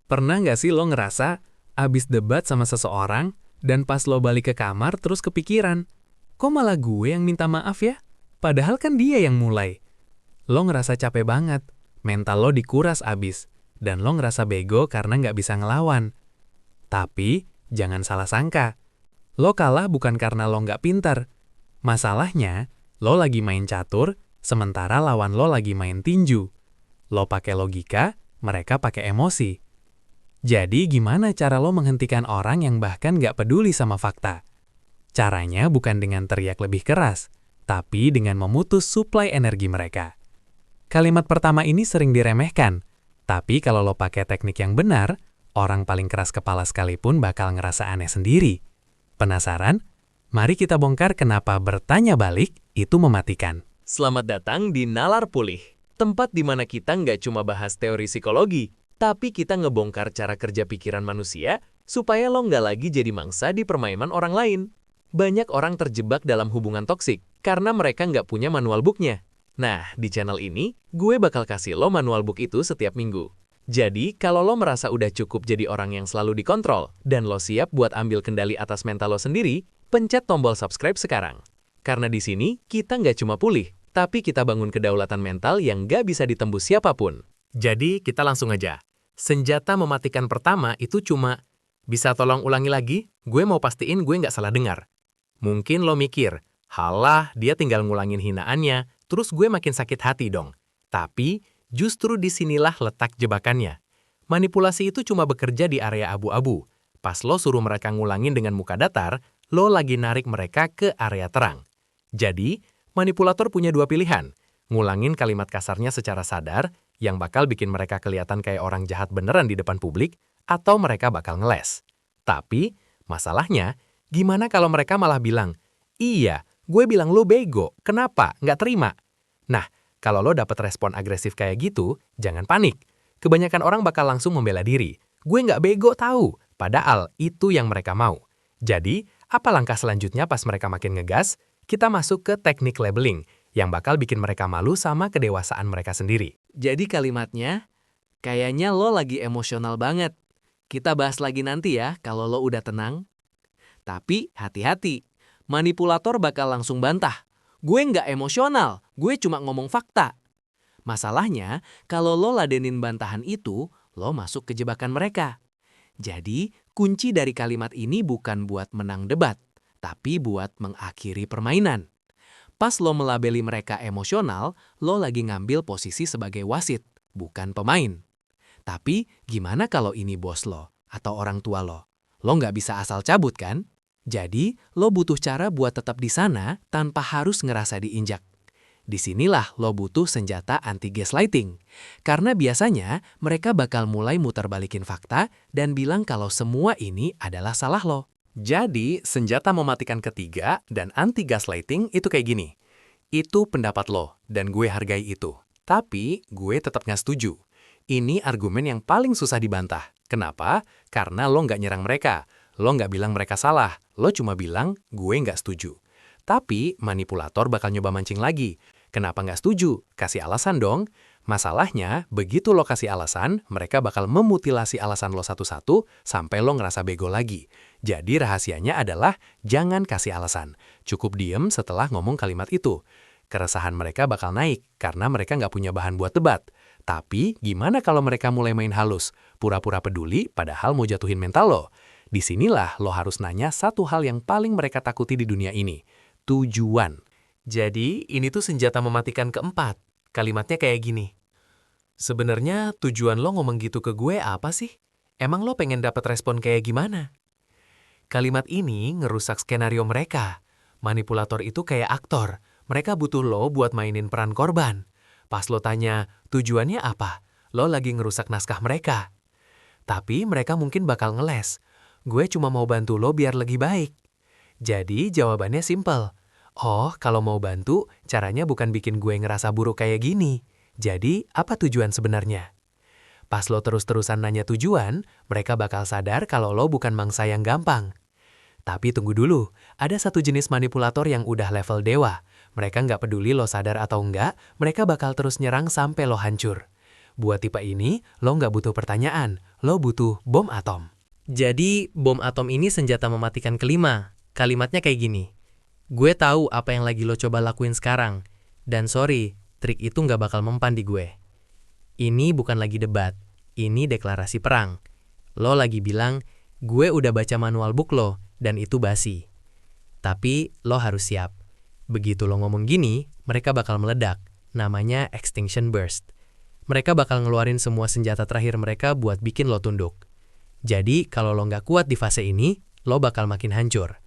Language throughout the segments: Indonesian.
Pernah nggak sih lo ngerasa abis debat sama seseorang dan pas lo balik ke kamar terus kepikiran, kok malah gue yang minta maaf ya? Padahal kan dia yang mulai. Lo ngerasa capek banget, mental lo dikuras abis, dan lo ngerasa bego karena nggak bisa ngelawan. Tapi, jangan salah sangka. Lo kalah bukan karena lo nggak pintar. Masalahnya, lo lagi main catur, sementara lawan lo lagi main tinju. Lo pakai logika, mereka pakai emosi. Jadi gimana cara lo menghentikan orang yang bahkan nggak peduli sama fakta? Caranya bukan dengan teriak lebih keras, tapi dengan memutus suplai energi mereka. Kalimat pertama ini sering diremehkan, tapi kalau lo pakai teknik yang benar, orang paling keras kepala sekalipun bakal ngerasa aneh sendiri. Penasaran? Mari kita bongkar kenapa bertanya balik itu mematikan. Selamat datang di Nalar Pulih, tempat di mana kita nggak cuma bahas teori psikologi, tapi kita ngebongkar cara kerja pikiran manusia supaya lo nggak lagi jadi mangsa di permainan orang lain. Banyak orang terjebak dalam hubungan toksik karena mereka nggak punya manual booknya. Nah, di channel ini, gue bakal kasih lo manual book itu setiap minggu. Jadi, kalau lo merasa udah cukup jadi orang yang selalu dikontrol, dan lo siap buat ambil kendali atas mental lo sendiri, pencet tombol subscribe sekarang. Karena di sini, kita nggak cuma pulih, tapi kita bangun kedaulatan mental yang nggak bisa ditembus siapapun. Jadi, kita langsung aja. Senjata mematikan pertama itu cuma, bisa tolong ulangi lagi? Gue mau pastiin gue nggak salah dengar. Mungkin lo mikir, halah dia tinggal ngulangin hinaannya, terus gue makin sakit hati dong. Tapi, justru disinilah letak jebakannya. Manipulasi itu cuma bekerja di area abu-abu. Pas lo suruh mereka ngulangin dengan muka datar, lo lagi narik mereka ke area terang. Jadi, manipulator punya dua pilihan. Ngulangin kalimat kasarnya secara sadar, yang bakal bikin mereka kelihatan kayak orang jahat beneran di depan publik, atau mereka bakal ngeles. Tapi, masalahnya, gimana kalau mereka malah bilang, iya, gue bilang lo bego, kenapa? Nggak terima. Nah, kalau lo dapet respon agresif kayak gitu, jangan panik. Kebanyakan orang bakal langsung membela diri. Gue nggak bego tahu, padahal itu yang mereka mau. Jadi, apa langkah selanjutnya pas mereka makin ngegas? Kita masuk ke teknik labeling, yang bakal bikin mereka malu sama kedewasaan mereka sendiri. Jadi kalimatnya, kayaknya lo lagi emosional banget. Kita bahas lagi nanti ya kalau lo udah tenang. Tapi hati-hati, manipulator bakal langsung bantah. Gue nggak emosional, gue cuma ngomong fakta. Masalahnya, kalau lo ladenin bantahan itu, lo masuk ke jebakan mereka. Jadi, kunci dari kalimat ini bukan buat menang debat, tapi buat mengakhiri permainan. Pas lo melabeli mereka emosional, lo lagi ngambil posisi sebagai wasit, bukan pemain. Tapi, gimana kalau ini bos lo atau orang tua lo? Lo nggak bisa asal cabut kan? Jadi, lo butuh cara buat tetap di sana tanpa harus ngerasa diinjak. Disinilah lo butuh senjata anti-gaslighting. Karena biasanya mereka bakal mulai muter balikin fakta dan bilang kalau semua ini adalah salah lo. Jadi, senjata mematikan ketiga dan anti-gaslighting itu kayak gini. Itu pendapat lo, dan gue hargai itu. Tapi, gue tetap nggak setuju. Ini argumen yang paling susah dibantah. Kenapa? Karena lo nggak nyerang mereka. Lo nggak bilang mereka salah. Lo cuma bilang, gue nggak setuju. Tapi, manipulator bakal nyoba mancing lagi. Kenapa nggak setuju? Kasih alasan dong. Masalahnya, begitu lo kasih alasan, mereka bakal memutilasi alasan lo satu-satu sampai lo ngerasa bego lagi. Jadi rahasianya adalah jangan kasih alasan. Cukup diem setelah ngomong kalimat itu. Keresahan mereka bakal naik karena mereka nggak punya bahan buat debat. Tapi gimana kalau mereka mulai main halus? Pura-pura peduli padahal mau jatuhin mental lo. Disinilah lo harus nanya satu hal yang paling mereka takuti di dunia ini. Tujuan. Jadi ini tuh senjata mematikan keempat. Kalimatnya kayak gini. Sebenarnya tujuan lo ngomong gitu ke gue apa sih? Emang lo pengen dapat respon kayak gimana? Kalimat ini ngerusak skenario mereka. Manipulator itu kayak aktor. Mereka butuh lo buat mainin peran korban. Pas lo tanya, tujuannya apa? Lo lagi ngerusak naskah mereka. Tapi mereka mungkin bakal ngeles. Gue cuma mau bantu lo biar lebih baik. Jadi jawabannya simpel. Oh, kalau mau bantu, caranya bukan bikin gue ngerasa buruk kayak gini. Jadi, apa tujuan sebenarnya? Pas lo terus-terusan nanya tujuan, mereka bakal sadar kalau lo bukan mangsa yang gampang. Tapi tunggu dulu, ada satu jenis manipulator yang udah level dewa. Mereka nggak peduli lo sadar atau enggak, mereka bakal terus nyerang sampai lo hancur. Buat tipe ini, lo nggak butuh pertanyaan, lo butuh bom atom. Jadi, bom atom ini senjata mematikan kelima. Kalimatnya kayak gini. Gue tahu apa yang lagi lo coba lakuin sekarang. Dan sorry, trik itu nggak bakal mempan di gue. Ini bukan lagi debat. Ini deklarasi perang. Lo lagi bilang, gue udah baca manual book lo, dan itu basi. Tapi, lo harus siap. Begitu lo ngomong gini, mereka bakal meledak. Namanya extinction burst. Mereka bakal ngeluarin semua senjata terakhir mereka buat bikin lo tunduk. Jadi, kalau lo nggak kuat di fase ini, lo bakal makin hancur.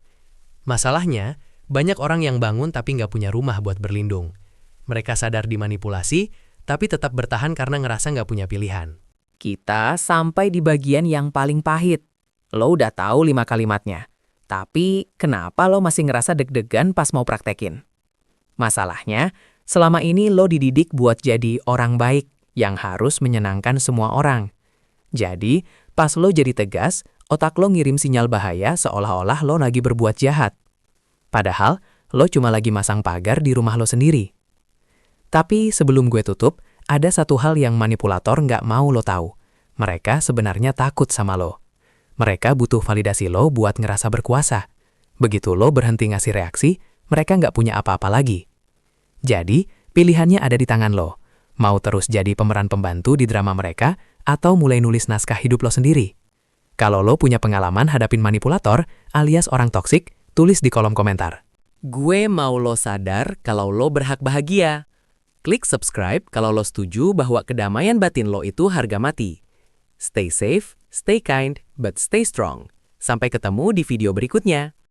Masalahnya, banyak orang yang bangun tapi nggak punya rumah buat berlindung. Mereka sadar dimanipulasi, tapi tetap bertahan karena ngerasa nggak punya pilihan. Kita sampai di bagian yang paling pahit. Lo udah tahu 5 kalimatnya. Tapi, kenapa lo masih ngerasa deg-degan pas mau praktekin? Masalahnya, selama ini lo dididik buat jadi orang baik yang harus menyenangkan semua orang. Jadi, pas lo jadi tegas, otak lo ngirim sinyal bahaya seolah-olah lo lagi berbuat jahat. Padahal, lo cuma lagi masang pagar di rumah lo sendiri. Tapi sebelum gue tutup, ada satu hal yang manipulator nggak mau lo tahu. Mereka sebenarnya takut sama lo. Mereka butuh validasi lo buat ngerasa berkuasa. Begitu lo berhenti ngasih reaksi, mereka nggak punya apa-apa lagi. Jadi, pilihannya ada di tangan lo. Mau terus jadi pemeran pembantu di drama mereka, atau mulai nulis naskah hidup lo sendiri. Kalau lo punya pengalaman hadapin manipulator, alias orang toksik, tulis di kolom komentar. Gue mau lo sadar kalau lo berhak bahagia. Klik subscribe kalau lo setuju bahwa kedamaian batin lo itu harga mati. Stay safe, stay kind, but stay strong. Sampai ketemu di video berikutnya.